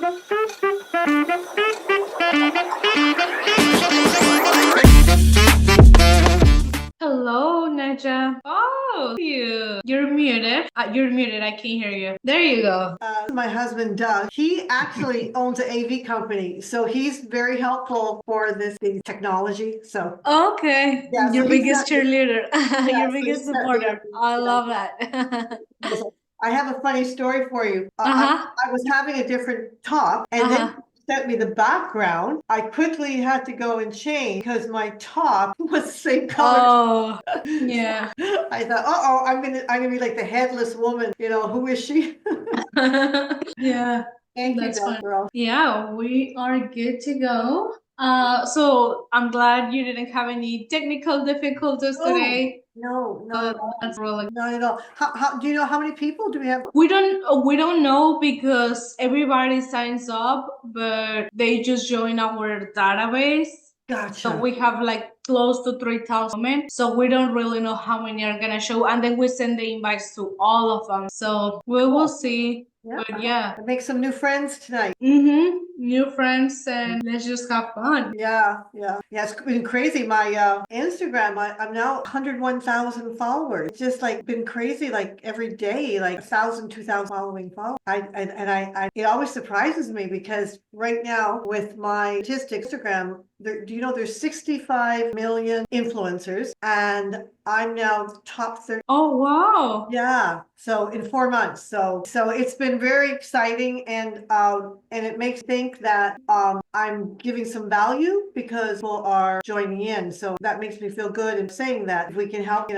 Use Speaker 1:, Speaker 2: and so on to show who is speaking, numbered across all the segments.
Speaker 1: Hello, Nadja. Oh, you're muted. You're muted. I can't hear you. There you go.
Speaker 2: My husband Doug, he actually owns an AV company, so he's very helpful for the technology. So
Speaker 1: Okay,
Speaker 2: yeah,
Speaker 1: your
Speaker 2: so he's
Speaker 1: biggest
Speaker 2: not.
Speaker 1: cheerleader,
Speaker 2: Yeah,
Speaker 1: your
Speaker 2: so
Speaker 1: biggest
Speaker 2: he's not me.
Speaker 1: supporter. I
Speaker 2: Yeah.
Speaker 1: love that.
Speaker 2: So I have a funny story for you.
Speaker 1: Uh-huh.
Speaker 2: I was having a different top, and then
Speaker 1: Uh-huh.
Speaker 2: sent me the background. I quickly had to go and change because my top was the same color.
Speaker 1: Oh,
Speaker 2: So
Speaker 1: yeah.
Speaker 2: I thought, oh, I'm gonna be like the headless woman. Who is she?
Speaker 1: Yeah,
Speaker 2: Thank you,
Speaker 1: that's
Speaker 2: Doug,
Speaker 1: fun.
Speaker 2: for all.
Speaker 1: Yeah, we are good to go. So I'm glad you didn't have any technical difficulties
Speaker 2: Oh,
Speaker 1: today.
Speaker 2: no, not at all.
Speaker 1: That's really
Speaker 2: Not at all. How do you know how many people do we have?
Speaker 1: we don't know because everybody signs up, but they just join our database. So
Speaker 2: Gotcha.
Speaker 1: we have like close to 3,000 women. So we don't really know how many are gonna show, and then we send the invites to all of them. So we will
Speaker 2: Cool.
Speaker 1: see.
Speaker 2: Yeah,
Speaker 1: But yeah.
Speaker 2: I make some new friends tonight.
Speaker 1: New friends, and let's just have fun.
Speaker 2: Yeah, yeah, yeah. It's been crazy. My Instagram, I'm now 101,000 followers. It's just like been crazy. Like every day, like 1,000, 2,000 following followers. It always surprises me because right now with my statistics, Instagram, do you know there's 65 million influencers, and I'm now top 30.
Speaker 1: Oh wow.
Speaker 2: Yeah, so in 4 months. So it's been very exciting, and it makes me think that I'm giving some value because people are joining in. So that makes me feel good in saying that if we can help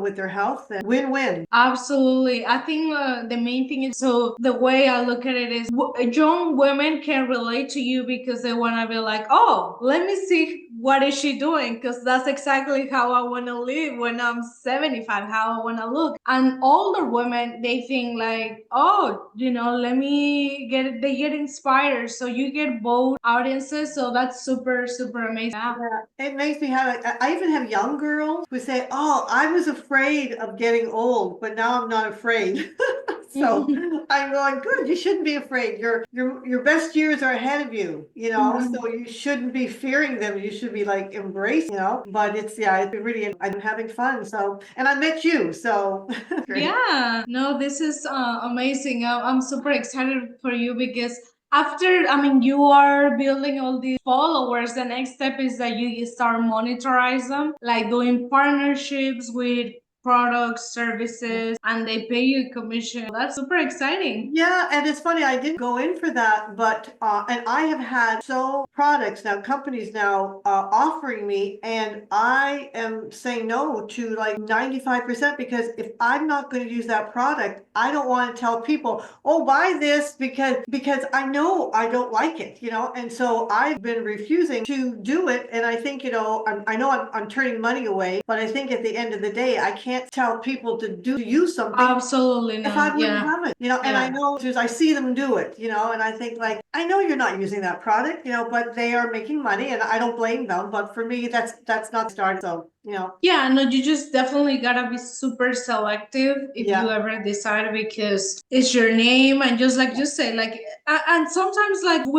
Speaker 2: with their health, then win-win.
Speaker 1: Absolutely. I think the main thing is, so the way I look at it is young women can relate to you because they want to be like, oh, let me see what is she doing, because that's exactly how I want to live when I'm 75, how I want to look. And older women, they think like, oh, let me they get inspired. So you get both audiences. So that's super, super amazing. Yeah.
Speaker 2: Yeah, it makes me have. I even have young girls who say, "Oh, I was afraid of getting old, but now I'm not afraid." So I'm going, good. You shouldn't be afraid. Your best years are ahead of you. So you shouldn't be fearing them. You should be like embracing. But it's really. I'm having fun. So, and I met you. So great.
Speaker 1: Yeah, no, this is amazing. I'm super excited for you because after, I mean, you are building all these followers. The next step is that you start monetize them, like doing partnerships with products, services, and they pay you a commission. That's super exciting.
Speaker 2: Yeah, and it's funny, I didn't go in for that, but and I have had products now, companies now offering me, and I am saying no to like 95% because if I'm not going to use that product, I don't want to tell people, oh, buy this because I know I don't like it, and so I've been refusing to do it, and I think, I know I'm turning money away, but I think at the end of the day, I can't tell people to use something
Speaker 1: Absolutely
Speaker 2: if I
Speaker 1: not.
Speaker 2: wouldn't
Speaker 1: Yeah.
Speaker 2: have it, and I
Speaker 1: Yeah.
Speaker 2: know because I see them do it, and I think like, I know you're not using that product, but they are making money and I don't blame them. But for me, that's not started. So,
Speaker 1: Yeah, no, you just definitely gotta be super selective if you
Speaker 2: yeah.
Speaker 1: ever decide, because it's your name, and just like you say, like, and sometimes like if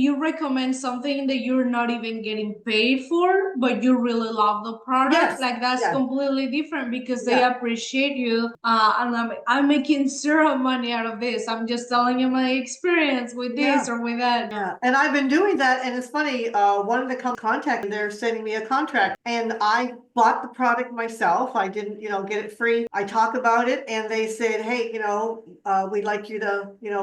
Speaker 1: you recommend something that you're not even getting paid for, but you really love the product,
Speaker 2: Yes.
Speaker 1: like that's
Speaker 2: Yes.
Speaker 1: completely different because they
Speaker 2: Yeah.
Speaker 1: appreciate you. And I'm making zero money out of this. I'm just telling you my experience with
Speaker 2: Yeah.
Speaker 1: this or with that.
Speaker 2: Yeah, and I've been doing that, and it's funny. One of the contact, they're sending me a contract, and I bought the product myself. I didn't, get it free. I talk about it, and they said, "Hey, we'd like you to,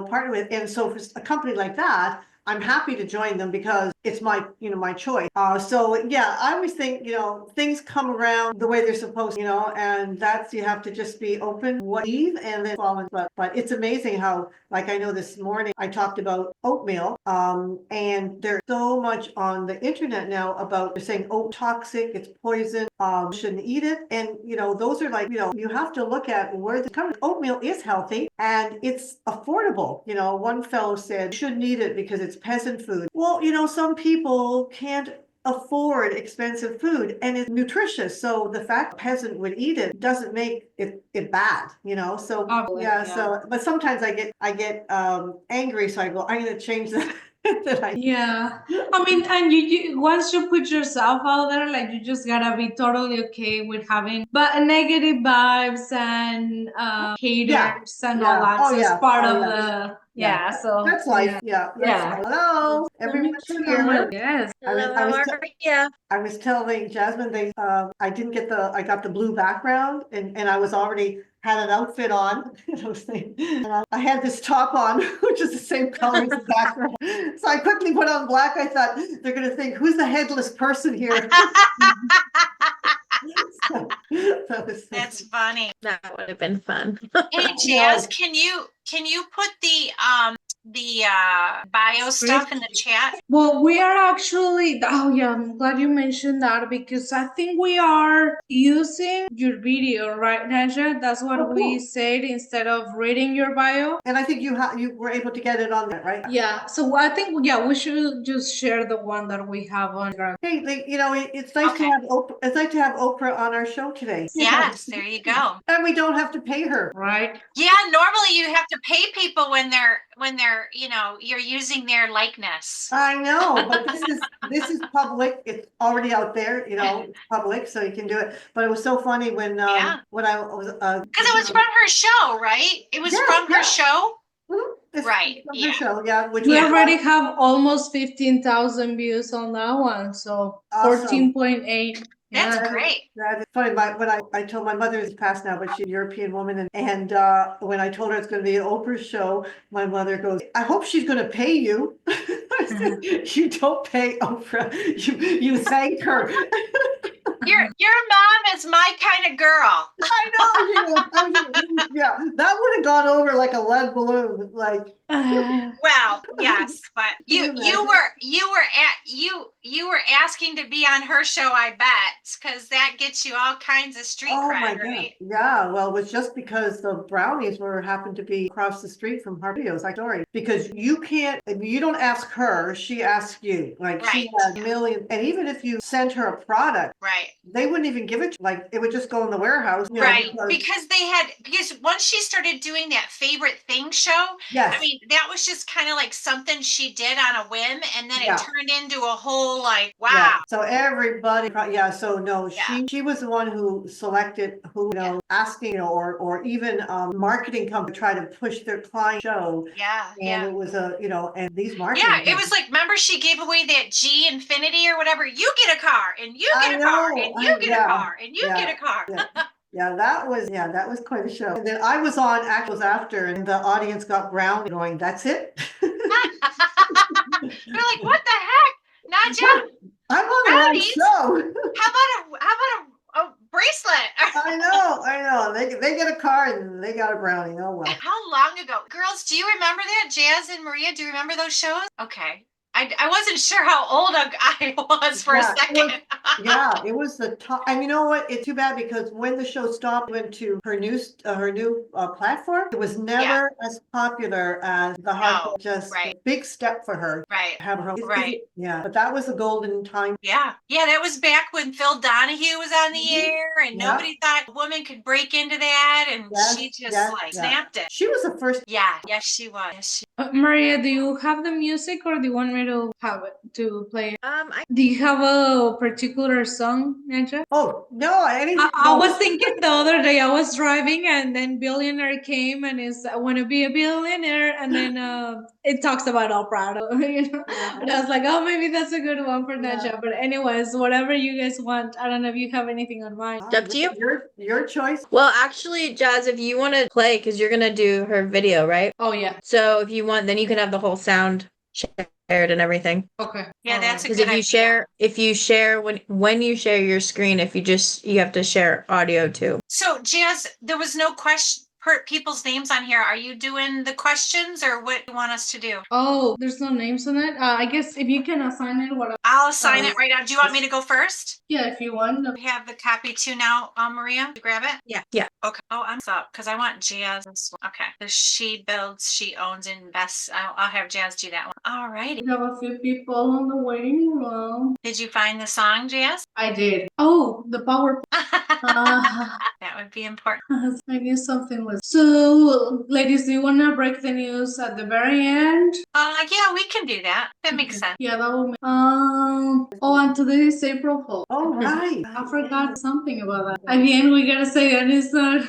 Speaker 2: partner with." And so for a company like that, I'm happy to join them because it's my choice. So yeah, I always think, things come around the way they're supposed to, and that's, you have to just be open, leave, and then fall in. But it's amazing how, like, I know this morning I talked about oatmeal, and there's so much on the internet now about they're saying oat toxic, it's poison, shouldn't eat it, and those are like, you have to look at where the comes. Oatmeal is healthy and it's affordable. One fellow said, shouldn't eat it because it's peasant food. Well, some people can't afford expensive food and it's nutritious. So the fact a peasant would eat it doesn't make it bad, you know? So
Speaker 1: Obviously,
Speaker 2: yeah,
Speaker 1: yeah.
Speaker 2: so but sometimes I get angry, so I go, I'm gonna change that.
Speaker 1: Yeah. I mean, and you once you put yourself out there, like you just gotta be totally okay with having but negative vibes and
Speaker 2: Yeah,
Speaker 1: haters and all
Speaker 2: yeah,
Speaker 1: that.
Speaker 2: oh
Speaker 1: So it's
Speaker 2: yeah,
Speaker 1: part
Speaker 2: oh
Speaker 1: of
Speaker 2: yeah,
Speaker 1: the
Speaker 2: yeah.
Speaker 1: so
Speaker 2: That's life.
Speaker 1: yeah.
Speaker 2: Yeah, that's
Speaker 1: Yeah.
Speaker 2: life. Hello,
Speaker 1: Let me
Speaker 2: everyone's
Speaker 1: turn on my
Speaker 2: here.
Speaker 1: yes.
Speaker 2: I was
Speaker 3: Hello,
Speaker 2: I
Speaker 3: how
Speaker 2: was
Speaker 3: are you?
Speaker 2: I was telling Jasmine I didn't get I got the blue background and I was already had an outfit on. And I was thinking, and I had this top on, which is the same color as the background. So I quickly put on black. I thought they're gonna think, who's the headless person here? That was so
Speaker 3: That's funny. That would have been fun.
Speaker 2: No.
Speaker 3: Hey Jazz, can you put the bio stuff in the chat?
Speaker 1: Well, we are actually, oh yeah, I'm glad you mentioned that because I think we are using your video, right, Nadja? That's what
Speaker 2: Oh,
Speaker 1: we
Speaker 2: cool.
Speaker 1: said instead of reading your bio.
Speaker 2: And I think you were able to get it on that, right?
Speaker 1: Yeah, so I think, yeah, we should just share the one that we have on.
Speaker 2: Hey, it's nice to
Speaker 3: Okay.
Speaker 2: have Oprah. It's nice to have Oprah on our show today.
Speaker 3: Yes, there you go.
Speaker 2: And we don't have to pay her.
Speaker 1: Right?
Speaker 3: Yeah, normally you have to pay people when they're, you're using their likeness.
Speaker 2: I know, but this is public. It's already out there, it's public, so you can do it. But it was so funny when
Speaker 3: Yeah.
Speaker 2: when I was
Speaker 3: Because it was from her show, right? It was
Speaker 2: Yeah,
Speaker 3: from her
Speaker 2: yeah.
Speaker 3: show.
Speaker 2: It's
Speaker 3: Right,
Speaker 2: from
Speaker 3: yeah.
Speaker 2: her show, yeah, which
Speaker 1: We
Speaker 2: was
Speaker 1: already have almost 15,000 views on that one, so
Speaker 2: awesome.
Speaker 1: 14.8.
Speaker 3: That's
Speaker 1: Yeah.
Speaker 3: great.
Speaker 2: That is funny. When I told my mother is passed now, but she's a European woman, and when I told her it's going to be an Oprah show, my mother goes, "I hope she's going to pay you." I said, "You don't pay Oprah. You thank her."
Speaker 3: Your mom is my kind of girl.
Speaker 2: I know. Yeah, that would have gone over like a lead balloon. Like,
Speaker 3: Well, yes, but
Speaker 2: Can you
Speaker 3: you were asking to be on her show, I bet, because that gets you all kinds of street
Speaker 2: oh my
Speaker 3: cred,
Speaker 2: God.
Speaker 3: right?
Speaker 2: Yeah, well, it was just because the brownies happened to be across the street from her videos. Like, sorry, because you don't ask her, she asks you. Like, she
Speaker 3: Right.
Speaker 2: had a million, and even if you sent her a product,
Speaker 3: Right.
Speaker 2: they wouldn't even give it to you. Like, it would just go in the warehouse.
Speaker 3: Right. Because once she started doing that favorite thing show,
Speaker 2: Yes.
Speaker 3: I mean, that was just kind of like something she did on a whim, and then
Speaker 2: Yeah.
Speaker 3: it turned into a whole like, wow.
Speaker 2: Yeah. So everybody, so no,
Speaker 3: Yeah.
Speaker 2: she was the one who selected asking, or even marketing company try to push their client show.
Speaker 3: Yeah.
Speaker 2: And it was and these marketing.
Speaker 3: Yeah, it was like, remember she gave away that G Infinity or whatever. You get a car, and you get a car, and you get a car, and you get a car.
Speaker 2: Yeah, that was quite a show. And then I was was after, and the audience got brown going, "That's it."
Speaker 3: They're like, what the heck, Nadja?
Speaker 2: I'm on the right show.
Speaker 3: How about a bracelet?
Speaker 2: I know. They get a car and they got a brownie. Oh well.
Speaker 3: How long ago? Girls, do you remember that? Jazz and Maria, do you remember those shows? Okay. I wasn't sure how old I was for a second.
Speaker 2: It was the top. And you know what? It's too bad because when the show stopped, went to her new platform. It was never as popular as the hardcore. Just a big step for her.
Speaker 3: Right.
Speaker 2: Have her.
Speaker 3: Right.
Speaker 2: Yeah, but that was a golden time.
Speaker 3: Yeah. That was back when Phil Donahue was on the air, and nobody thought a woman could break into that, and she just snapped it.
Speaker 2: She was the first.
Speaker 3: Yeah. Yes, she was.
Speaker 1: Maria, do you have the music or do you want me to have it to play? Do you have a particular song, Nadja?
Speaker 2: Oh no!
Speaker 1: I was thinking the other day I was driving and then Billionaire came and is I want to be a billionaire and then it talks about Oprah, and I was like, oh, maybe that's a good one for Nadja. But anyways, whatever you guys want. I don't know if you have anything on mind.
Speaker 3: It's up to you.
Speaker 2: Your choice.
Speaker 3: Well, actually, Jazz, if you want to play, because you're gonna do her video, right?
Speaker 1: Oh yeah.
Speaker 3: So if you want, then you can have the whole sound shared and everything.
Speaker 1: Okay.
Speaker 3: Yeah, that's a good idea. If you share when you share your screen, you have to share audio too. So Jazz, there was no question. people's names on here. Are you doing the questions or what do you want us to do?
Speaker 1: Oh, there's no names on it. I guess if you can assign it, what?
Speaker 3: I'll assign it right now. Do you want me to go first?
Speaker 1: Yeah, if you want.
Speaker 3: We have the copy too now, Maria. Did you grab it?
Speaker 4: Yeah.
Speaker 3: Okay. Oh, I'm up because I want Jazz. Okay. The she builds, she owns, and invests. I'll have Jazz do that one. All righty.
Speaker 1: We have a few people on the waiting room.
Speaker 3: Did you find the song, Jazz?
Speaker 1: I did. Oh, the power.
Speaker 3: That would be important.
Speaker 1: I knew something was. So, ladies, do you want to break the news at the very end?
Speaker 3: Yeah, we can do that. That makes sense.
Speaker 1: Yeah, that will make. Oh, and today is April Fool.
Speaker 2: Oh, right.
Speaker 1: I forgot something about that. At the end, we gotta say that it's not.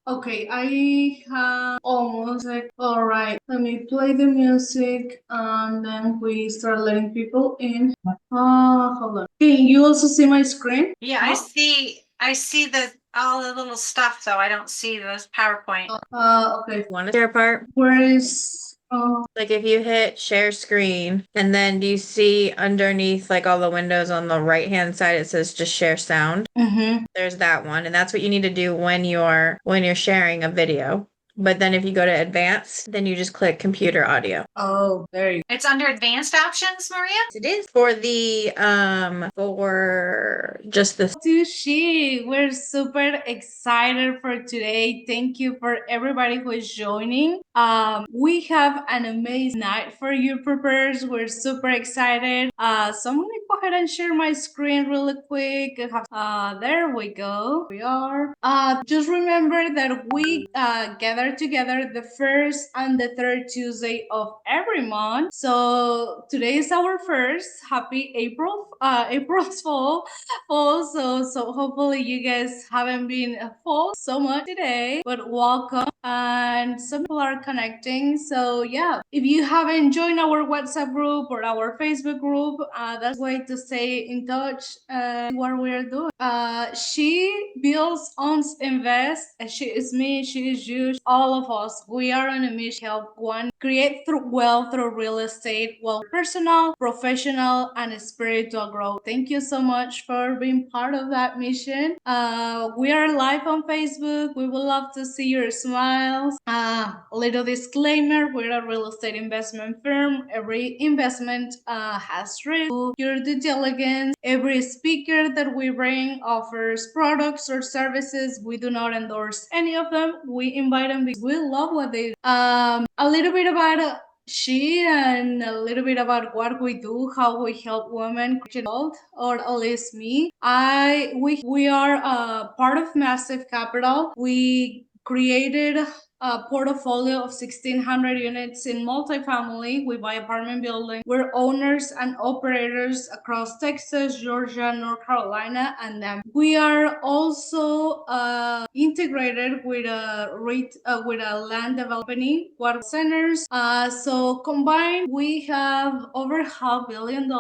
Speaker 1: Okay, I have almost like. All right, let me play the music, and then we start letting people in. Hold on. Can you also see my screen?
Speaker 3: Yeah, I see the all the little stuff though. I don't see those PowerPoint.
Speaker 1: Okay.
Speaker 4: Want to share part?
Speaker 1: Where is?
Speaker 4: Like if you hit share screen and then do you see underneath like all the windows on the right hand side it says just share sound. There's that one, and that's what you need to do when you're sharing a video. But then if you go to advanced, then you just click computer audio.
Speaker 1: Oh, there you go.
Speaker 3: It's under advanced options, Maria?
Speaker 4: It is for the for just the
Speaker 1: Sushi. We're super excited for today. Thank you for everybody who is joining. We have an amazing night for you preparers. We're super excited. So I'm gonna go ahead and share my screen really quick. There we go. We are. Just remember that we gather together the first and the third Tuesday of every month. So today is our first. Happy April's Fall. So hopefully you guys haven't been full so much today, but welcome. And some people are connecting. So yeah, if you haven't joined our WhatsApp group or our Facebook group, that's a way to stay in touch and what we're doing. She builds, owns, invests. She is me. She is you. All of us. We are on a mission to help one create wealth through real estate, while personal, professional, and spiritual growth. Thank you so much for being part of that mission. We are live on Facebook. We would love to see your smiles. A little disclaimer: we're a real estate investment firm. Every investment has risk. Do your due diligence. Every speaker that we bring offers products or services. We do not endorse any of them. We invite them because we love what they do. A little bit about she and a little bit about what we do, how we help women create wealth, or at least me. We are part of Massive Capital. We created a portfolio of 1,600 units in multifamily. We buy apartment buildings. We're owners and operators across Texas, Georgia, North Carolina, and them. We are also integrated with a land development, water centers. So combined, we have over $500 million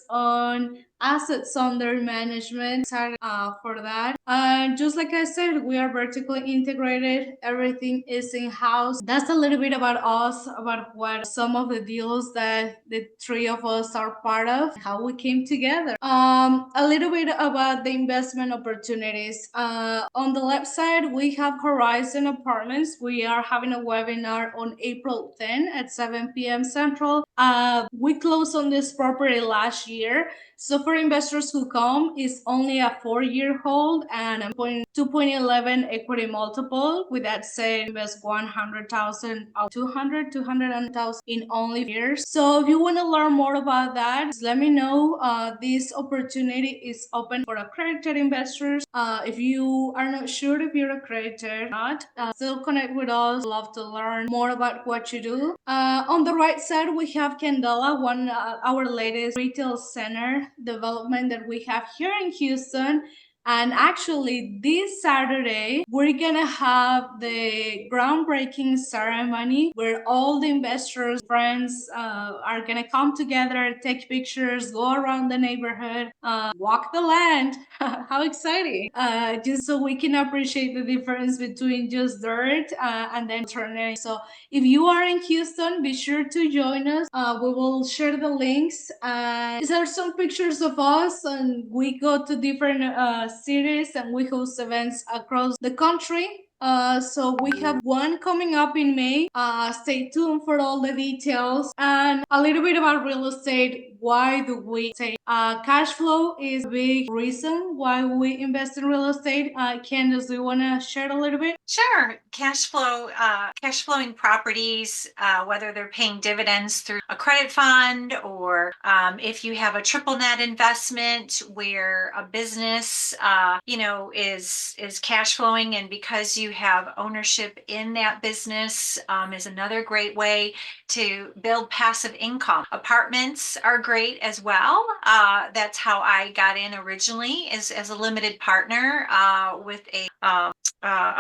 Speaker 1: on assets under management. Excited for that. And just like I said, we are vertically integrated. Everything is in-house. That's a little bit about us, about what some of the deals that the three of us are part of, how we came together. A little bit about the investment opportunities. On the left side, we have Horizon Apartments. We are having a webinar on April 10 at 7 p.m. Central. We closed on this property last year. So for investors who come, it's only a 4-year hold and a 2.11 equity multiple. With that said, invest 100,000 or 200,000 in only years. So if you want to learn more about that, just let me know. This opportunity is open for accredited investors. If you are not sure if you're accredited or not, still connect with us. Love to learn more about what you do. On the right side, we have Candela, our latest retail center development that we have here in Houston. And actually, this Saturday, we're gonna have the groundbreaking ceremony where all the investors, friends are gonna come together, take pictures, go around the neighborhood, walk the land. How exciting! Just so we can appreciate the difference between just dirt and then turning. So if you are in Houston, be sure to join us. We will share the links. These are some pictures of us, and we go to different cities and we host events across the country. So we have one coming up in May. Stay tuned for all the details and a little bit about real estate. Why do we say cash flow is a big reason why we invest in real estate? Candace, do you want to share a little bit?
Speaker 3: Sure. Cash flowing properties, whether they're paying dividends through a credit fund or if you have a triple net investment where a business, is cash flowing, and because you have ownership in that business, is another great way to build passive income. Apartments are great as well. That's how I got in originally, as a limited partner with a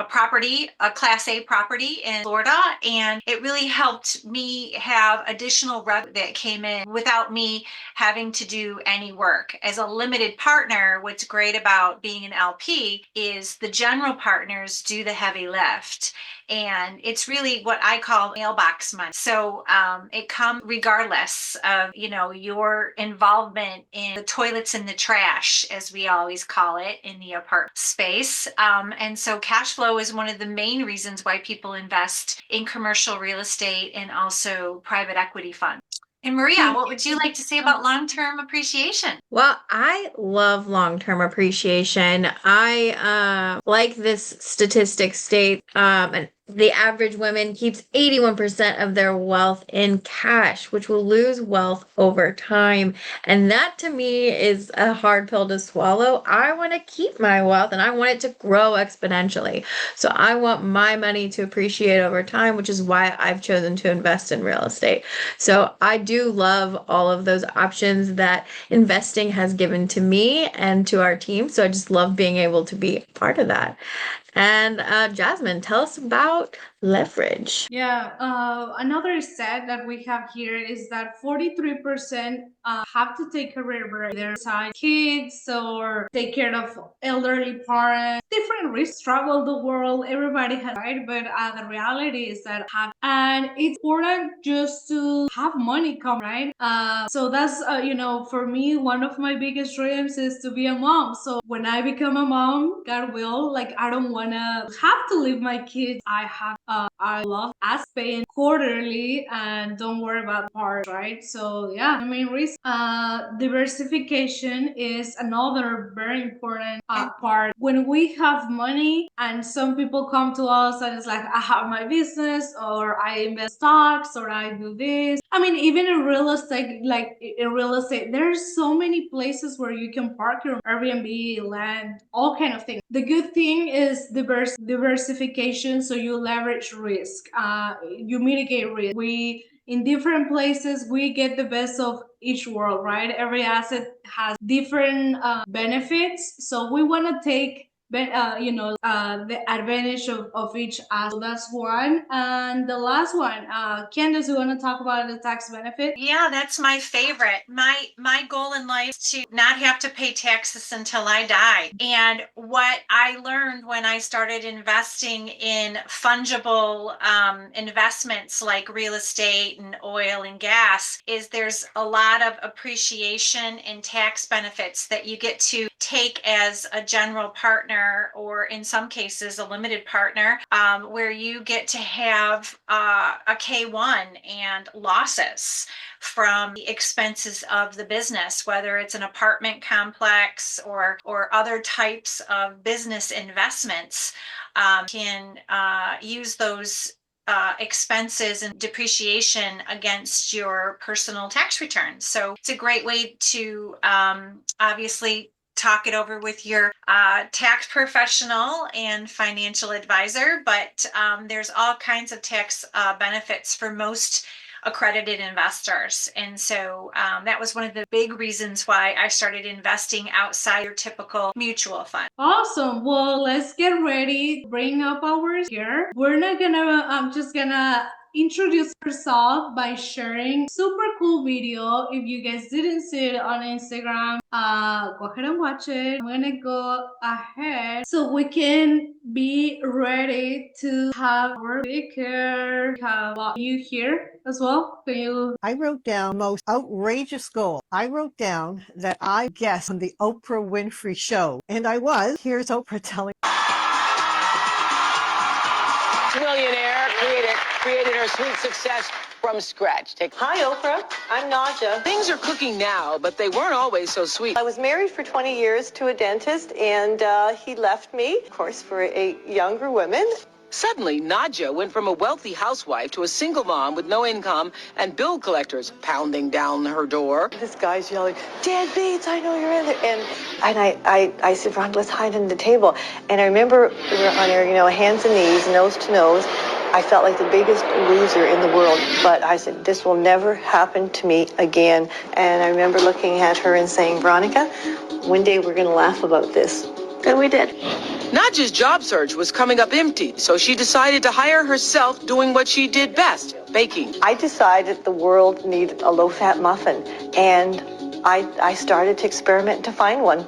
Speaker 3: property, a Class A property in Florida, and it really helped me have additional revenue that came in without me having to do any work. As a limited partner, what's great about being an LP is the general partners do the heavy lift. And it's really what I call mailbox money. So it comes regardless of, your involvement in the toilets and the trash, as we always call it in the apartment space. And so cash flow is one of the main reasons why people invest in commercial real estate and also private equity funds. And Maria, what would you like to say about long-term appreciation?
Speaker 4: Well, I love long-term appreciation. I like this statistic state, and the average woman keeps 81% of their wealth in cash, which will lose wealth over time. And that to me is a hard pill to swallow. I want to keep my wealth and I want it to grow exponentially. So I want my money to appreciate over time, which is why I've chosen to invest in real estate. So I do love all of those options that investing has given to me and to our team. So I just love being able to be part of that. And Jasmine, tell us about leverage.
Speaker 1: Yeah, another stat that we have here is that 43% have to take career break. Their side kids or take care of elderly parents. Different risks travel the world. Everybody has right, but the reality is that and it's important just to have money come right. So that's for me one of my biggest dreams is to be a mom. So when I become a mom, God will, like I don't wanna have to leave my kids. I love us paying quarterly and don't worry about part, right? So yeah, I mean, diversification is another very important part. When we have money and some people come to us and it's like, I have my business or I invest stocks or I do this. I mean, even in real estate, there's so many places where you can park your Airbnb, land, all kind of things. The good thing is diversification, so you leverage risk. You mitigate risk. In different places, we get the best of each world, right? Every asset has different benefits, so we want to take the advantage of each asset. So that's one. And the last one, Candace, you want to talk about the tax benefit?
Speaker 3: Yeah, that's my favorite. My goal in life is to not have to pay taxes until I die. And what I learned when I started investing in fungible investments like real estate and oil and gas is there's a lot of appreciation and tax benefits that you get to take as a general partner, or in some cases a limited partner, where you get to have a K1 and losses from the expenses of the business, whether it's an apartment complex or other types of business investments. Can use those expenses and depreciation against your personal tax returns. So it's a great way to obviously talk it over with your tax professional and financial advisor, but there's all kinds of tax benefits for most accredited investors. And so that was one of the big reasons why I started investing outside your typical mutual fund.
Speaker 1: Awesome. Well, let's get ready. Bring up ours here. I'm just gonna introduce herself by sharing super cool video. If you guys didn't see it on Instagram, go ahead and watch it. I'm gonna go ahead so we can be ready to have our speaker. Have you here as well? Can you?
Speaker 2: I wrote down most outrageous goal. I wrote down that I guessed on the Oprah Winfrey show, and I was. Here's Oprah telling.
Speaker 5: created her sweet success from scratch.
Speaker 6: Hi, Oprah. I'm Nadja.
Speaker 5: Things are cooking now, but they weren't always so sweet.
Speaker 6: I was married for 20 years to a dentist, and he left me, of course, for a younger woman.
Speaker 5: Suddenly, Nadja went from a wealthy housewife to a single mom with no income and bill collectors pounding down her door.
Speaker 6: This guy's yelling, "Deadbeats, I know you're in there." And I said, "Ron, let's hide under the table." And I remember we were on our, hands and knees, nose to nose. I felt like the biggest loser in the world, but I said, this will never happen to me again. And I remember looking at her and saying, "Veronica, one day we're going to laugh about this." And we did.
Speaker 5: Nadja's job search was coming up empty, so she decided to hire herself doing what she did best, baking.
Speaker 6: I decided the world needed a low-fat muffin, and I started to experiment to find one.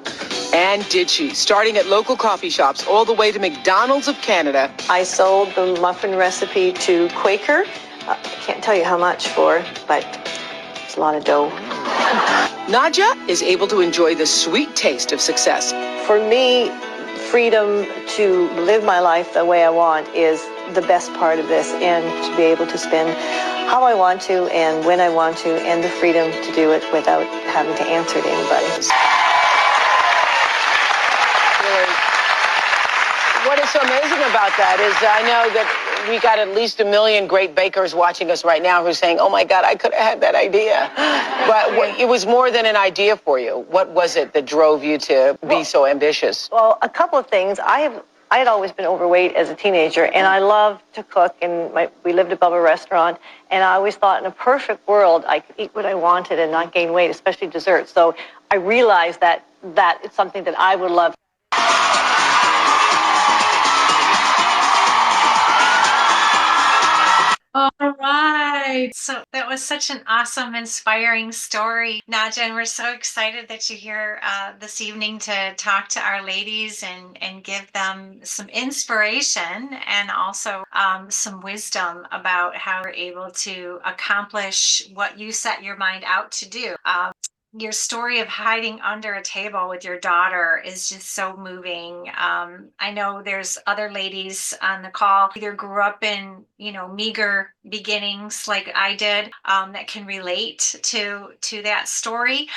Speaker 5: And did she, starting at local coffee shops all the way to McDonald's of Canada.
Speaker 6: I sold the muffin recipe to Quaker. I can't tell you how much for, but it's a lot of dough.
Speaker 5: Nadja is able to enjoy the sweet taste of success.
Speaker 6: For me, freedom to live my life the way I want is the best part of this, and to be able to spend how I want to and when I want to, and the freedom to do it without having to answer to anybody.
Speaker 5: What is so amazing about that is I know that we got at least 1 million great bakers watching us right now who are saying, "Oh my God, I could have had that idea." But it was more than an idea for you. What was it that drove you to be so ambitious?
Speaker 6: Well, a couple of things. I had always been overweight as a teenager, and I loved to cook, and we lived above a restaurant, and I always thought in a perfect world I could eat what I wanted and not gain weight, especially dessert. So I realized that it's something that I would love.
Speaker 1: All right.
Speaker 3: So that was such an awesome, inspiring story, Nadja, and we're so excited that you're here this evening to talk to our ladies and give them some inspiration and also some wisdom about how you're able to accomplish what you set your mind out to do. Your story of hiding under a table with your daughter is just so moving. I know there's other ladies on the call either grew up in, meager beginnings like I did, that can relate to that story.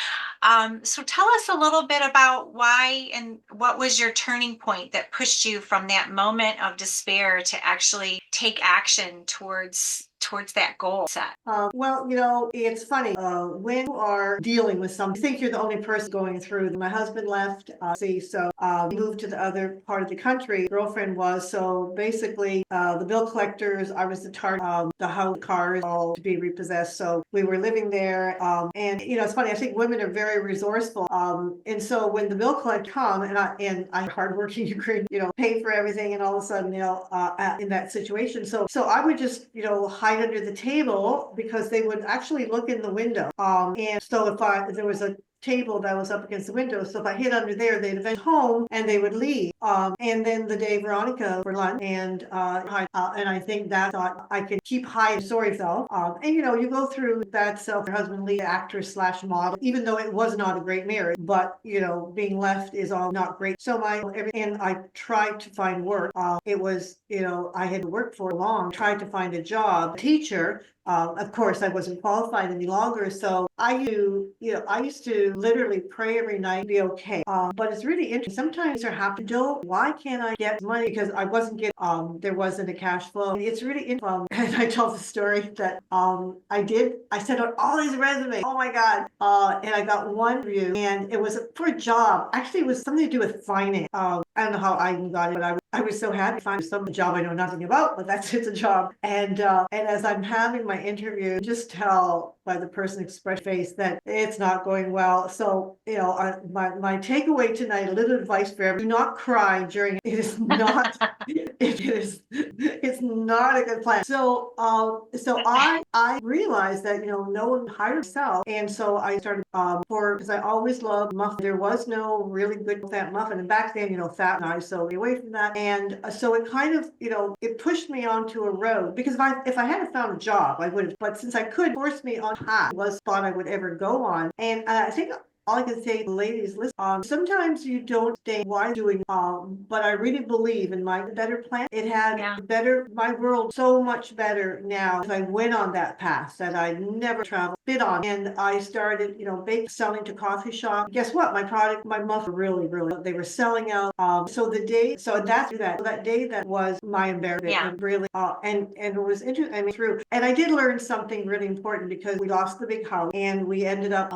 Speaker 3: So tell us a little bit about why and what was your turning point that pushed you from that moment of despair to actually take action towards that goal set?
Speaker 2: Well, it's funny. When you are dealing with something, you think you're the only person going through. My husband left, moved to the other part of the country. Girlfriend was, so basically, the bill collectors, I was the target, the house, cars, all to be repossessed. So we were living there. And it's funny. I think women are very resourceful. And so when the bill collectors come, and I'm hardworking, you could, pay for everything, and all of a sudden, in that situation. So I would just, hide under the table because they would actually look in the window. And so if there was a table that was up against the window, so if I hid under there, they'd eventually home and they would leave. And then the day Veronica for lunch, and I think that thought I could keep hiding story self. And you go through that self. Your husband, lead actress / model, even though it was not a great marriage, but being left is all not great. So and I tried to find work. It was I had worked for long, tried to find a job, teacher. Of course, I wasn't qualified any longer, so I used to literally pray every night to be okay. But it's really interesting. Sometimes there happen. Why can't I get money? Because I wasn't getting. There wasn't a cash flow. It's really interesting. And I tell the story that I sent out all these resumes. Oh my God! And I got one review, and it was for a job. Actually, it was something to do with finance. I don't know how I even got it, but I was so happy to find some job I know nothing about, but it's a job. And as I'm having my interview, just tell by the person express face that it's not going well. So my takeaway tonight, a little advice for everyone: do not cry during it. Is not it's not a good plan. So I realized that no one hired myself, and so I started because I always loved muffin. There was no really good fat muffin, and back then fat nice, so away from that. And so it kind of it pushed me onto a road, because if I hadn't found a job I would have, but since I could, force me on path was thought I would ever go on. And I think all I can say, ladies, listen, sometimes you don't stay why doing, but I really believe in my better plan. It had better, my world so much better now as I went on that path that I never traveled fit on. And I started, selling to coffee shop. Guess what? My product, my muffin really, they were selling out. So that day that was my embarrassment. And really, and it was interesting. I mean, through, and I did learn something really important because we lost the big house and we ended up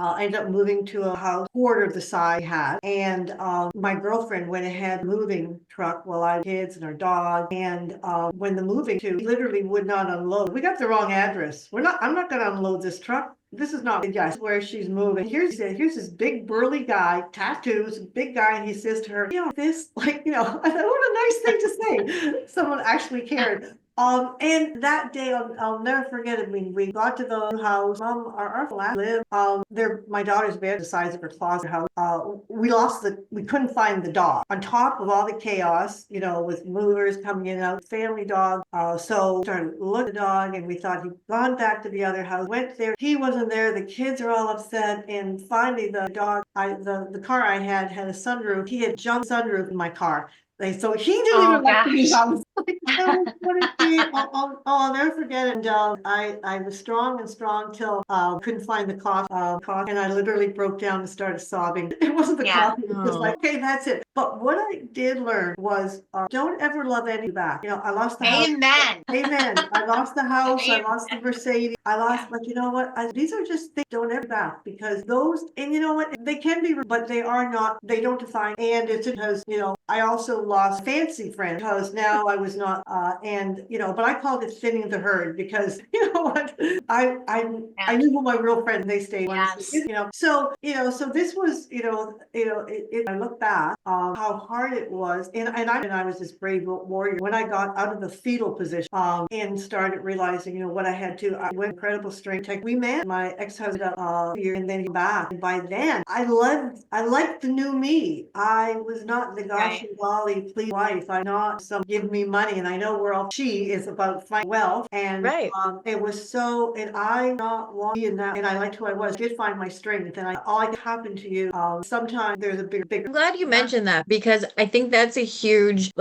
Speaker 2: moving to a house quarter of the size we had. And my girlfriend went ahead moving truck while I had kids and our dog. And when the moving to literally would not unload. We got the wrong address. I'm not going to unload this truck. This is not where she's moving. Here's this big burly guy, tattoos, big guy, and he says to her, this, I thought, what a nice thing to say. Someone actually cared. And that day, I'll never forget it. We got to the house. Our flat lived. My daughter's bed, the size of her closet house. We couldn't find the dog. On top of all the chaos, with movers coming in and out, family dog. So started looking at the dog, and we thought he'd gone back to the other house. Went there. He wasn't there. The kids are all upset. And finally, the dog, the car I had a sunroof. He had jumped sunroof in my car. So he didn't even like me. I was like, oh, what a thing. I'll never forget it. And I was strong till couldn't find the coffee, and I literally broke down and started sobbing. It wasn't the coffee. It was just like, okay, that's it. But what I did learn was don't ever love any back. I lost the house.
Speaker 3: Amen.
Speaker 2: Amen. I lost the house.
Speaker 3: Amen.
Speaker 2: I lost the Mercedes. I lost, but you know what? These are just things don't ever back because those, and you know what? They can be, but they are not, they don't define. And it's because, I also lost fancy friends because now I was not, but I called it thinning the herd because you know what? I knew who my real friends, they stayed.
Speaker 3: Yes.
Speaker 2: So this was, I look back, how hard it was. And I was this brave warrior when I got out of the fetal position, and started realizing, what I had to, I went incredible strength. We met my ex-husband, year and then he back. And by then I liked the new me. I was not the gosh and golly, please wife. I'm not some give me money. And I know she is about finding wealth. And it was so, and I not want to be in that. And I liked who I was, did find my strength. And all I can happen to you. Sometimes there's a big.
Speaker 4: I'm glad you mentioned that because I think that's a huge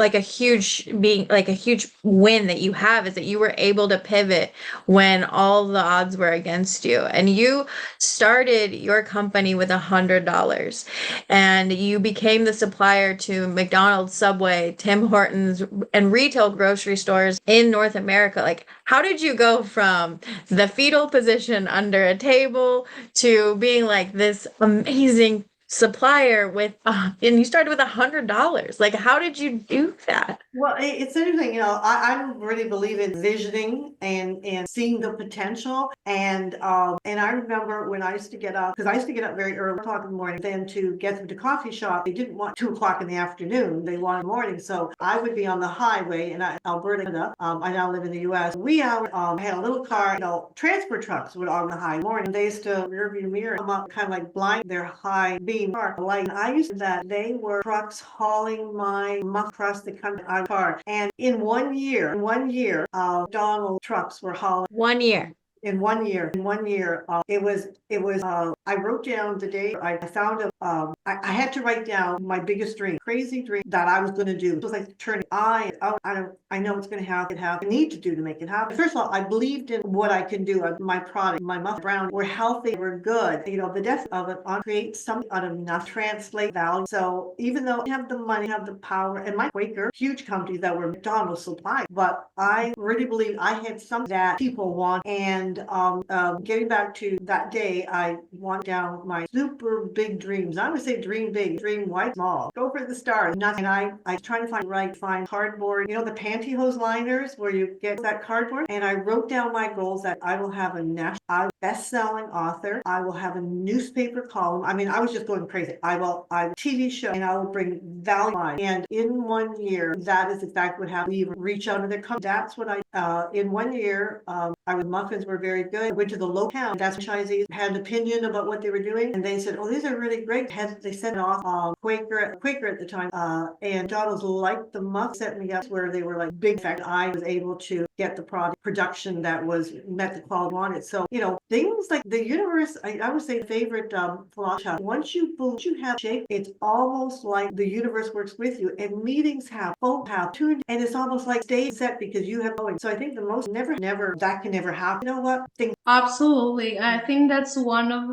Speaker 4: win that you have is that you were able to pivot when all the odds were against you. And you started your company with $100 and you became the supplier to McDonald's, Subway, Tim Hortons, and retail grocery stores in North America. Like, how did you go from the fetal position under a table to being like this amazing supplier with and you started with $100? Like, how did you do that?
Speaker 2: Well, it's interesting, I really believe in visioning and seeing the potential. And I remember when I used to get up, because I used to get up very early, 2:00 in the morning, then to get them to coffee shop. They didn't want 2:00 in the afternoon. They wanted morning. So I would be on the highway in Alberta. I now live in the US. We had a little car, transport trucks would on the high morning. They used to rear view mirror come up kind of like blind their high beam park light. I used to that they were trucks hauling my muff across the country. Car. And in one year, Donald trucks were hauling.
Speaker 4: 1 year.
Speaker 2: In 1 year, it was, I wrote down the day I found I had to write down my biggest dream, crazy dream that I was going to do. It was like turning I know it's going to happen. I need to do to make it happen. First of all, I believed in what I can do. My product, my Muffin Brown, we're healthy, we're good. The depth of it on create something out of enough, translate value. So even though I have the money, have the power, and my Quaker, huge companies that were McDonald's supply, but I really believe I had something that people want. And getting back to that day, I want down my super big dreams. I would say dream big, dream wide, small. Go for the stars. Nothing. I trying to find cardboard. The pantyhose liners where you get that cardboard. And I wrote down my goals that I will have a national best-selling author. I will have a newspaper column. I mean, I was just going crazy. I TV show, and I will bring value. And in 1 year, that is exactly what happened. We even reach out to their company. That's what in 1 year, Muffins were very good. I went to the local town, that's franchisees had an opinion about what they were doing, and they said, oh, these are really great. They sent it off Quaker at the time, and Donald's liked the muff, set me up where they were like big fact. I was able to get the product production that was met the quality I wanted. So, things like the universe, I would say favorite philosophy. Once you have shape, it's almost like the universe works with you, and meetings have, phone have tuned, and it's almost like stage set because you have going. So I think the most never that can never happen. You know what?
Speaker 1: Absolutely. I think that's one of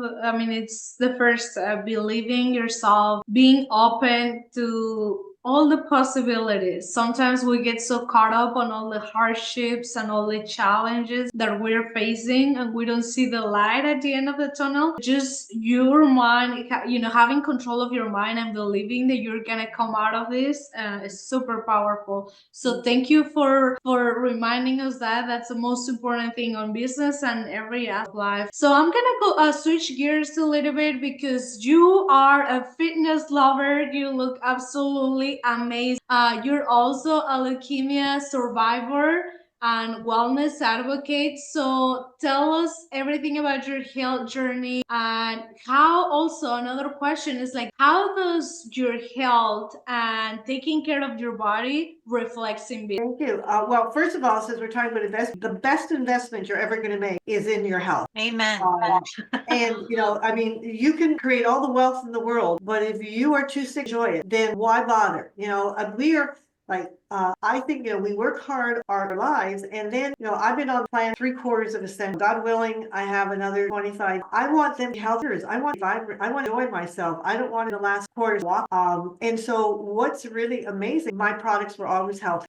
Speaker 1: it's the first, believing yourself, being open to all the possibilities. Sometimes we get so caught up on all the hardships and all the challenges that we're facing, and we don't see the light at the end of the tunnel. Just your mind, having control of your mind and believing that you're gonna come out of this is super powerful. So thank you for reminding us that that's the most important thing on business and every aspect of life. So I'm gonna go switch gears a little bit, because you are a fitness lover. You look absolutely amazing. You're also a leukemia survivor and wellness advocate. So tell us everything about your health journey, and how, also another question is like, how does your health and taking care of your body reflects in business?
Speaker 2: Thank you. Well, first of all, since we're talking about investment, the best investment you're ever going to make is in your health.
Speaker 3: Amen.
Speaker 2: And you can create all the wealth in the world, but if you are too sick to enjoy it, then why bother? We are like, I think, we work hard our lives, and then, I've been on the planet 3/4 of a century. God willing, I have another 25. I want them healthier. I want vibrant. I want to enjoy myself. I don't want in the last quarter walk. And so what's really amazing, my products were always health.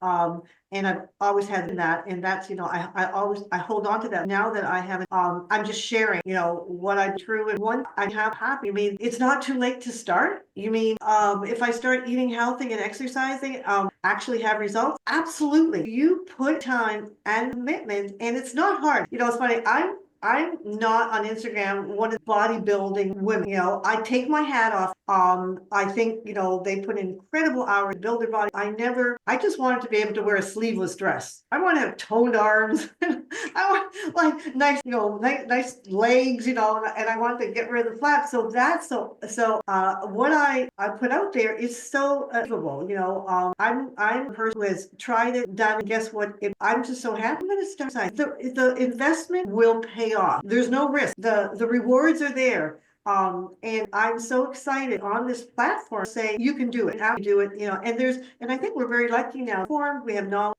Speaker 2: And I've always had that, and that's, I hold on to that. Now that I haven't, I'm just sharing, what I'm through, and one I have happy. I mean, it's not too late to start. You mean, if I start eating healthy and exercising, actually have results? Absolutely. You put time and commitment, and it's not hard. It's funny. I'm not on Instagram one of the bodybuilding women. I take my hat off. I think, they put in incredible hours to build their body. I just wanted to be able to wear a sleeveless dress. I want to have toned arms. I want like nice, nice legs, and I want to get rid of the flaps. So that's what I put out there is so achievable. I'm a person who has tried it, done it. Guess what? I'm just so happy. I'm going to start. The investment will pay off. There's no risk. The rewards are there. And I'm so excited on this platform to say you can do it, how to do it, and I think we're very lucky now. We have knowledge.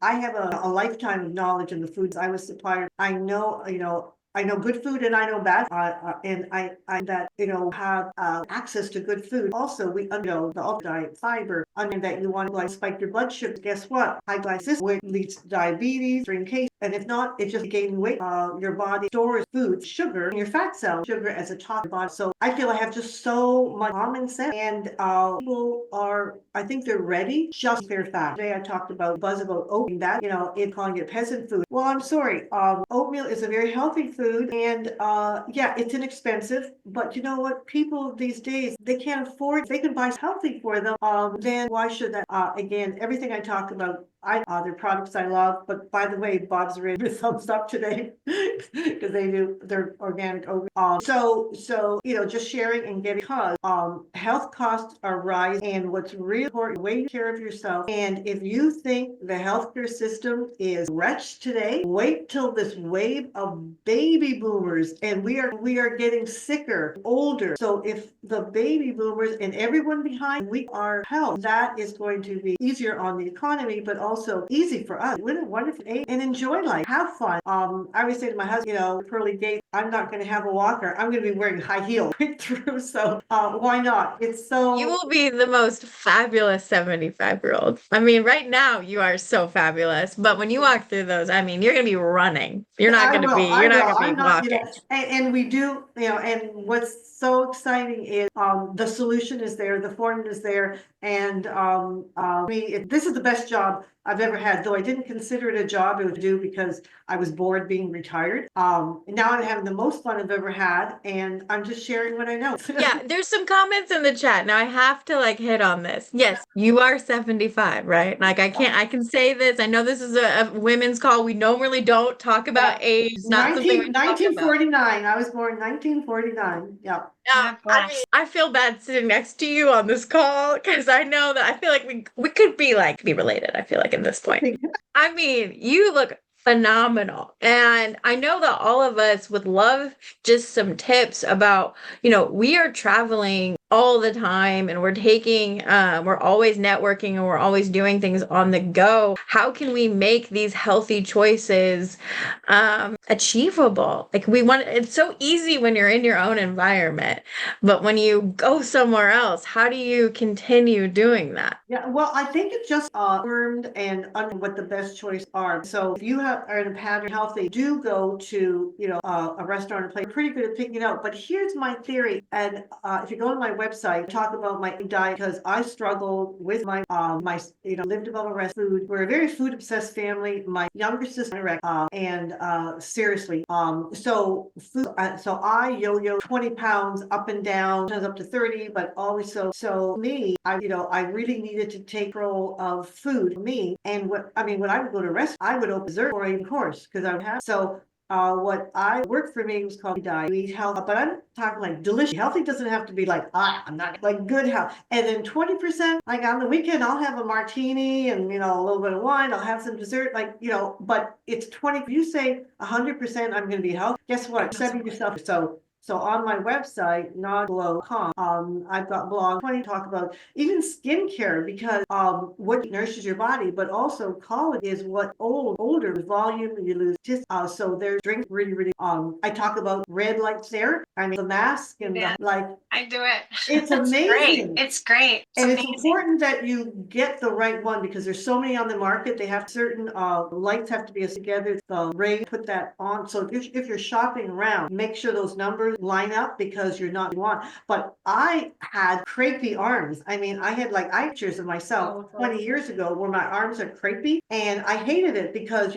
Speaker 2: I have a lifetime of knowledge in the foods I was supplied. I know good food and I know bad, and I that have access to good food. Also, we know the ultra diet fiber, and that you want to spike your blood sugar. Guess what? High glycemic, which leads to diabetes, in case, and if not, it's just gaining weight. Your body stores food, sugar, in your fat cells, sugar as a toxic body. So I feel I have just so much common sense, and people are, I think they're ready. Just their fat. Today I talked about buzz about oatmeal. That in calling it peasant food. Well, I'm sorry. Oatmeal is a very healthy food, and yeah, it's inexpensive, but you know what? People these days, they can't afford, they can buy healthy for them, then why should that? Again, everything I talk about, they're products I love, but by the way, Bob's ready for thumbs up today because they're organic. So just sharing and getting, because health costs are rising, and what's really important, way to take care of yourself. And if you think the healthcare system is wretched today, wait till this wave of baby boomers, and we are getting sicker, older. So if the baby boomers and everyone behind, we are health, that is going to be easier on the economy, but also easy for us. What a wonderful age, and enjoy life, have fun. I always say to my husband, pearly gates, I'm not going to have a walker. I'm going to be wearing high heels right through. So why not? It's so.
Speaker 4: You will be the most fabulous 75-year-old. I mean, right now you are so fabulous, but when you walk through those, I mean, you're going to be running. You're not going to be walking.
Speaker 2: And we do, and what's so exciting is the solution is there, the formula is there, and this is the best job I've ever had, though I didn't consider it a job it would do because I was bored being retired. Now I have having the most fun I've ever had, and I'm just sharing what I know.
Speaker 4: Yeah, there's some comments in the chat. Now I have to like hit on this. Yes, you are 75, right? Like I can say this. I know this is a women's call. We normally don't talk about age. It's not something we talk about.
Speaker 2: 1949. I was born 1949. Yeah.
Speaker 4: I feel bad sitting next to you on this call because I know that I feel like we could be related. I feel like at this point. I mean, you look phenomenal. And I know that all of us would love just some tips about, we are traveling all the time and we're always networking and we're always doing things on the go. How can we make these healthy choices achievable? Like it's so easy when you're in your own environment, but when you go somewhere else, how do you continue doing that?
Speaker 2: Yeah, well, I think it's just learned and what the best choices are. So if you are in a pattern healthy, do go to, a restaurant and play. Pretty good at picking it out. But here's my theory. And if you go to my website, talk about my diet, because I struggled with my lived above a rest food. We're a very food obsessed family. My younger sister, and seriously, so food, so I yo-yo 20 pounds up and down, sometimes up to 30, but always so me, I really needed to take control of food for me. And when I would go to a restaurant, I would open dessert or a course because I would have what I worked for me was called diet. You eat health, but I'm talking like delicious. Healthy doesn't have to be like I'm not like good health. And then 20%, like on the weekend, I'll have a martini and a little bit of wine. I'll have some dessert, but it's 20. If you say 100%, I'm going to be healthy. Guess what? Setting yourself So on my website, nadja.com, I've got blog 20 talk about even skincare because what nourishes your body, but also collagen is what older volume you lose. So there's drinks really I talk about red light there. The mask and
Speaker 3: I do it.
Speaker 2: It's amazing.
Speaker 3: It's great.
Speaker 2: It's important that you get the right one because there's so many on the market. They have certain lights have to be together. The ray put that on. So if you're shopping around, make sure those numbers line up because you're not want. But I had crepey arms. I had I pictures of myself 20 years ago where my arms are crepey, and I hated it because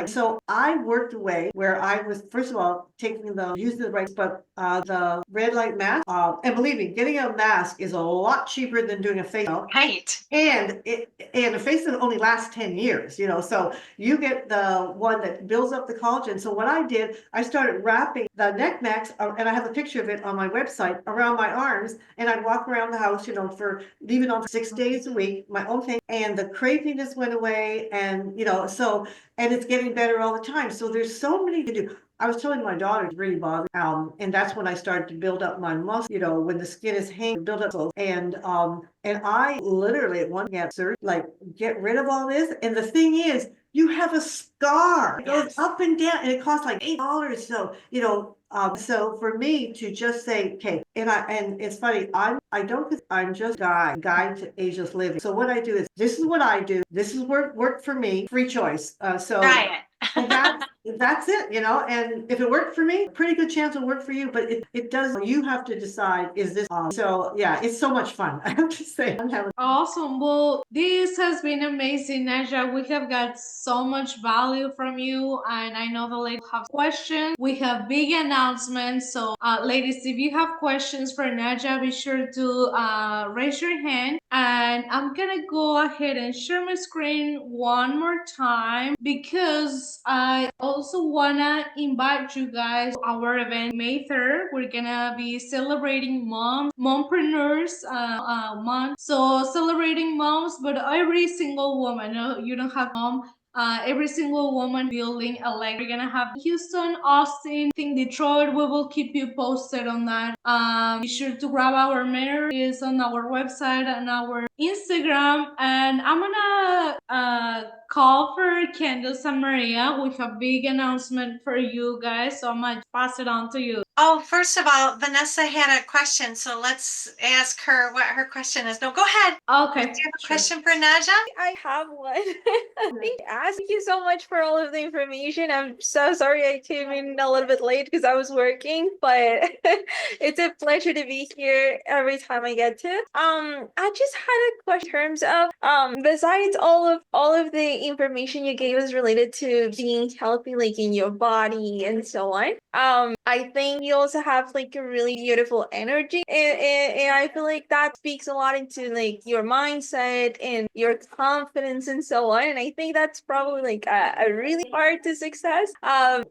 Speaker 2: so I worked away where I was first of all using the right, but the red light mask. And believe me, getting a mask is a lot cheaper than doing a facial.
Speaker 3: Right.
Speaker 2: And a facial only lasts 10 years. So you get the one that builds up the collagen. So what I did, I started wrapping the neck mask, and I have a picture of it on my website, around my arms, and I'd walk around the house, for leave it on 6 days a week, my own thing, and the crepiness went away, and and it's getting better all the time. So there's so many to do. I was telling my daughter it's really bothered, and that's when I started to build up my muscle. When the skin is hanging, build up, and I literally at one answer get rid of all this. And the thing is, you have a scar. It goes up and down, and it costs like $8. So so for me to just say, okay, and it's funny, I'm just guide to ageless living. So what I do is this is what I do. This is work for me, free choice.
Speaker 3: Diet.
Speaker 2: And that's it, and if it worked for me, pretty good chance it'll work for you, but it does, you have to decide, is this, so yeah, it's so much fun. I have to say, I'm having
Speaker 1: awesome. Well, this has been amazing, Nadja. We have got so much value from you, and I know the ladies have questions. We have big announcements, so ladies, if you have questions for Nadja, be sure to raise your hand, and I'm gonna go ahead and share my screen one more time because I also wanna invite you guys to our event May 3rd. We're gonna be celebrating mompreneurs month. So celebrating moms, but every single woman. No, you don't have mom. Every single woman building a leg. We're gonna have Houston, Austin, I think Detroit. We will keep you posted on that. Be sure to grab our menu. It's on our website and our Instagram. And I'm gonna call for Candace and Maria with a big announcement for you guys. So I'm gonna pass it on to you.
Speaker 3: Oh, first of all, Vanessa had a question, so let's ask her what her question is. No, go ahead.
Speaker 1: Okay.
Speaker 3: Do you have a question for Nadja?
Speaker 4: I have one. I think podcast. Thank you so much for all of the information. I'm so sorry I came in a little bit late because I was working, but it's a pleasure to be here every time I get to. I just had a question in terms of besides all of the information you gave us related to being healthy, like in your body and so on. I think you also have like a really beautiful energy, and I feel like that speaks a lot into like your mindset and your confidence and so on. And I think that's probably like a really part to success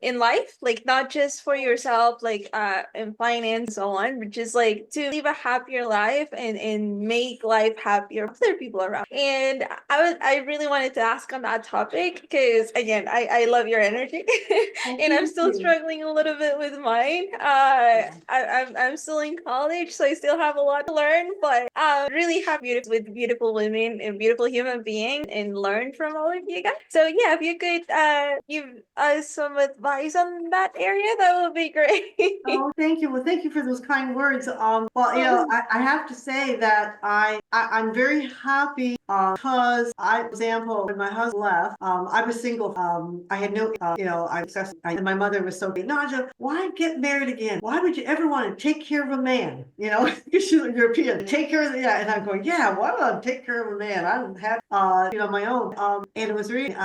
Speaker 4: in life, like not just for yourself, like in finance and so on, but just like to live a happier life and make life happier for other people around. And I really wanted to ask on that topic because again, I love your energy and I'm still struggling a little bit with mine. I'm still in college, so I still have a lot to learn, but really happy with beautiful women and beautiful human beings and learn from all of you guys. So yeah, if you could give us some advice on that area, that would be great.
Speaker 2: Oh, thank you. Well, thank you for those kind words. Well, you know, I have to say that I'm very happy because for example, when my husband left, I was single. I had no, you know, and my mother was so big. Nadja, why get married again? Why would you ever want to take care of a man? You know, because she's a European. Take care of yeah. And I'm going, yeah, why would I take care of a man? I don't have, you know, my own. And it was really,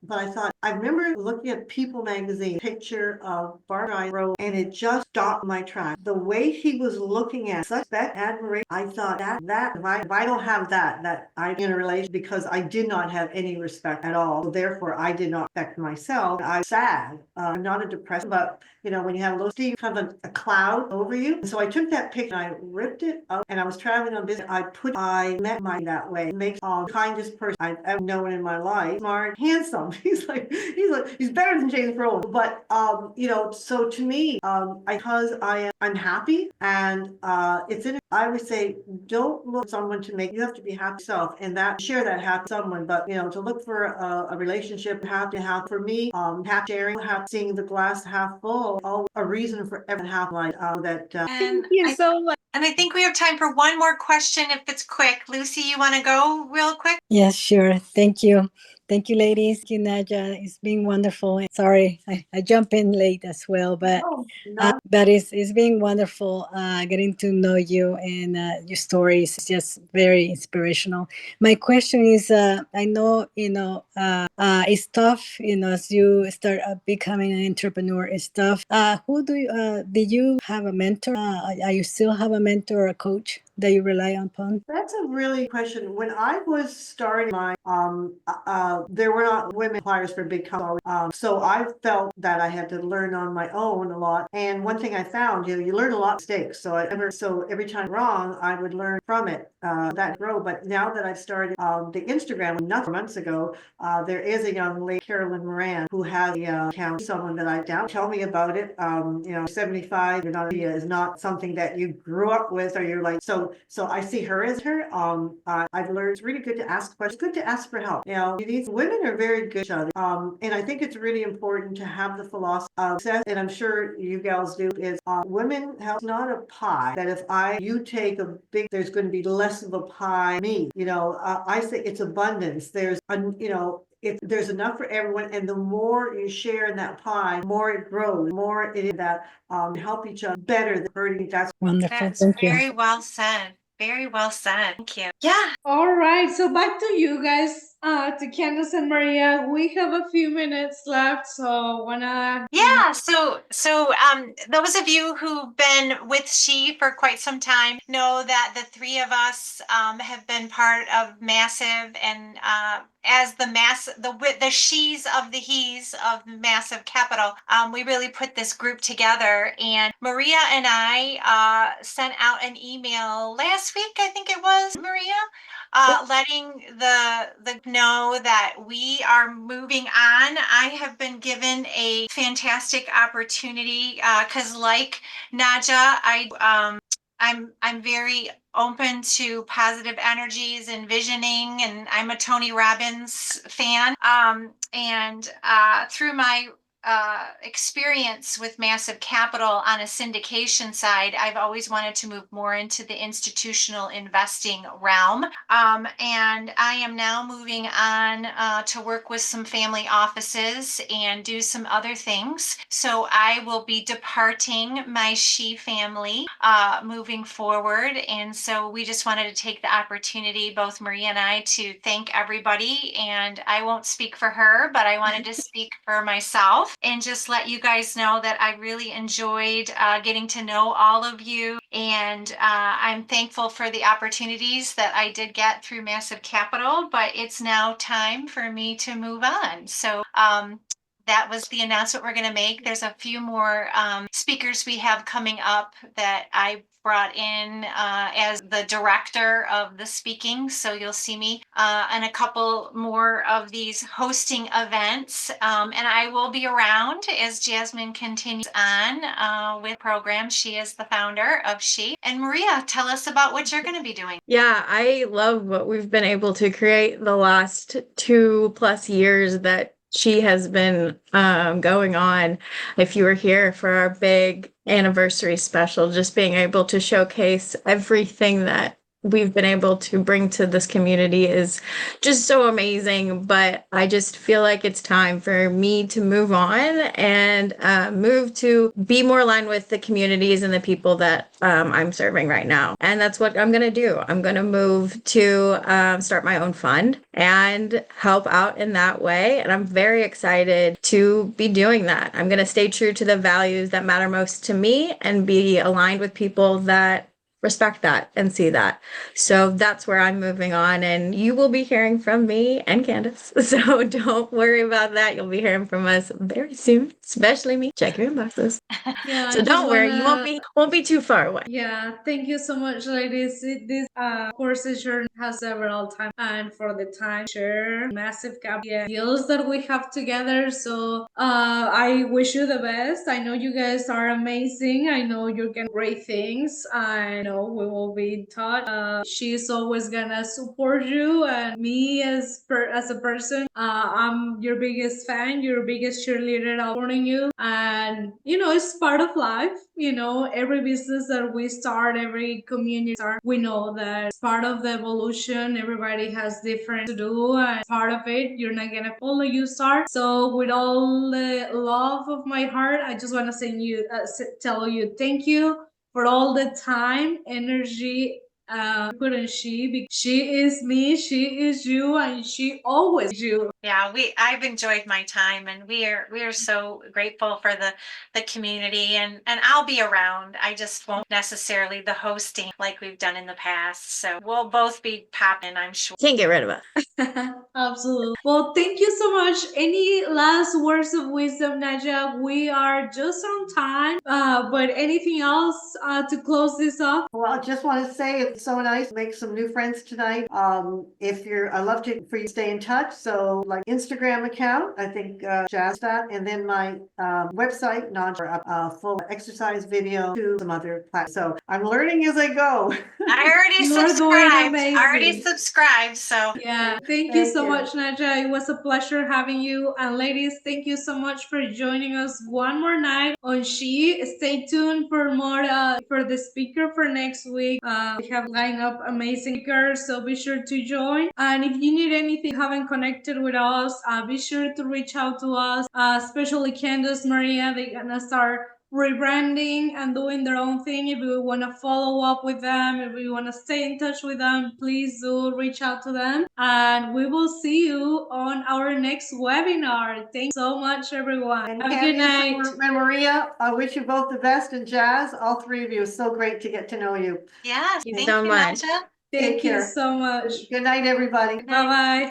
Speaker 2: but I thought, I remember looking at People magazine, picture of Barbara Rose, and it just stopped my track. The way he was looking at such that admiration, I thought that if I don't have that I'm in a relationship because I did not have any respect at all. So therefore, I did not respect myself. I'm sad. I'm not a depressed, but you know, when you have a little steam, kind of a cloud over you. And so I took that picture, and I ripped it up, and I was traveling on business. I met my that way. It makes the kindest person I've ever known in my life. Smart, handsome. He's better than James Brolin. But you know, so to me, because I'm happy, and it's in. I would say, don't look for someone to make you have to be happy yourself, and that share that happy with someone. But you know, to look for a relationship, have to have for me, half sharing, half seeing the glass half full, all a reason for everyone half like that.
Speaker 3: And
Speaker 4: Thank you so much.
Speaker 3: I think we have time for one more question if it's quick. Lucy, you want to go real quick?
Speaker 7: Yes, sure. Thank you. Thank you, ladies. Thank you, Nadja. It's been wonderful. Sorry, I jump in late as well, but but it's been wonderful getting to know you, and your stories is just very inspirational. My question is, I know it's tough, as you start becoming an entrepreneur. It's tough. Who do you did you have a mentor? Are you still have a mentor or a coach that you rely upon?
Speaker 2: That's a really question. When I was starting my, there were not women suppliers for big companies. So I felt that I had to learn on my own a lot. And one thing I found, you learn a lot of mistakes. So every time wrong, I would learn from it, that grow. But now that I've started the Instagram, not months ago, there is a young lady, Carolyn Moran, who has the account, someone that I doubt. Tell me about it. 75, is not something that you grew up with, or you're like, so I see her as her. I've learned it's really good to ask questions. Good to ask for help. These women are very good at each other. And I think it's really important to have the philosophy of success, and I'm sure you gals do, is women have not a pie that if you take a big, there's going to be less of a pie. Me, I say it's abundance. There's enough for everyone, and the more you share in that pie, more it grows, more it is that help each other better than hurting. That's
Speaker 7: Wonderful.
Speaker 3: That's
Speaker 7: Thank you.
Speaker 3: very well said. Very well said. Thank you. Yeah.
Speaker 1: All right, so back to you guys, to Candace and Maria. We have a few minutes left, so wanna
Speaker 3: So those of you who've been with She for quite some time know that the three of us have been part of Massive, and as the she's of the he's of Massive Capital, we really put this group together. And Maria and I sent out an email last week, I think it was, Maria, letting the know that we are moving on. I have been given a fantastic opportunity because, like Nadja, I'm very open to positive energies and visioning, and I'm a Tony Robbins fan. And through my experience with Massive Capital on a syndication side, I've always wanted to move more into the institutional investing realm. And I am now moving on to work with some family offices and do some other things. So I will be departing my She family moving forward. And so we just wanted to take the opportunity, both Maria and I, to thank everybody. And I won't speak for her, but I wanted to speak for myself and just let you guys know that I really enjoyed getting to know all of you. And I'm thankful for the opportunities that I did get through Massive Capital, but it's now time for me to move on. So that was the announcement we're going to make. There's a few more speakers we have coming up that I brought in as the director of the speaking. So you'll see me and a couple more of these hosting events. And I will be around as Jasmine continues on with programs. She is the founder of She. And Maria, tell us about what you're going to be doing.
Speaker 4: Yeah, I love what we've been able to create the last 2+ years that She has been going on. If you were here for our big anniversary special, just being able to showcase everything that we've been able to bring to this community is just so amazing. But I just feel like it's time for me to move on and move to be more aligned with the communities and the people that I'm serving right now. And that's what I'm going to do. I'm going to move to start my own fund and help out in that way. And I'm very excited to be doing that. I'm going to stay true to the values that matter most to me and be aligned with people that respect that and see that. So that's where I'm moving on, and you will be hearing from me and Candace. So don't worry about that. You'll be hearing from us very soon, especially me. Check your inboxes.
Speaker 1: Yeah,
Speaker 4: So don't worry, you won't be too far away.
Speaker 1: Yeah, thank you so much, ladies. This course journey has several times, and for the time share massive deals that we have together. So I wish you the best. I know you guys are amazing. I know you're getting great things. I know we will be in touch. She's always gonna support you, and me as a person, I'm your biggest fan, your biggest cheerleader. I'm supporting you, and it's part of life. Every business that we start, every community start, we know that it's part of the evolution. Everybody has different to do, and part of it, you're not gonna follow, you start. So with all the love of my heart, I just want to tell you thank you for all the time, energy, put in She, because she is me, she is you, and she always is you.
Speaker 3: Yeah, I've enjoyed my time, and we are so grateful for the community, and I'll be around. I just won't necessarily the hosting like we've done in the past. So we'll both be popping, I'm sure.
Speaker 4: Can't get rid of us.
Speaker 1: Absolutely. Well, thank you so much. Any last words of wisdom, Nadja? We are just on time, but anything else to close this off?
Speaker 2: Well, I just want to say it's so nice to make some new friends tonight. I love for you to stay in touch. So like Instagram account, I think Jazz that, and then my website, Nadja, full exercise video to some other platforms. So I'm learning as I go.
Speaker 3: I already subscribed. So
Speaker 1: yeah, thank you so much, Nadja. It was a pleasure having you. And ladies, thank you so much for joining us one more night on She. Stay tuned for more for the speaker for next week. We have lined up amazing speakers, so be sure to join. And if you need anything, haven't connected with us, be sure to reach out to us, especially Candace, Maria. They're gonna start rebranding and doing their own thing. If you want to follow up with them, if you want to stay in touch with them, please do reach out to them, and we will see you on our next webinar. Thanks so much, everyone.
Speaker 2: And
Speaker 1: have a good night.
Speaker 2: And Maria, I wish you both the best, and Jazz, all three of you. It's so great to get to know you.
Speaker 3: yes,
Speaker 4: Thank you so much.
Speaker 3: Nadja.
Speaker 1: Thank you so much.
Speaker 2: Good night, everybody.
Speaker 1: Bye bye.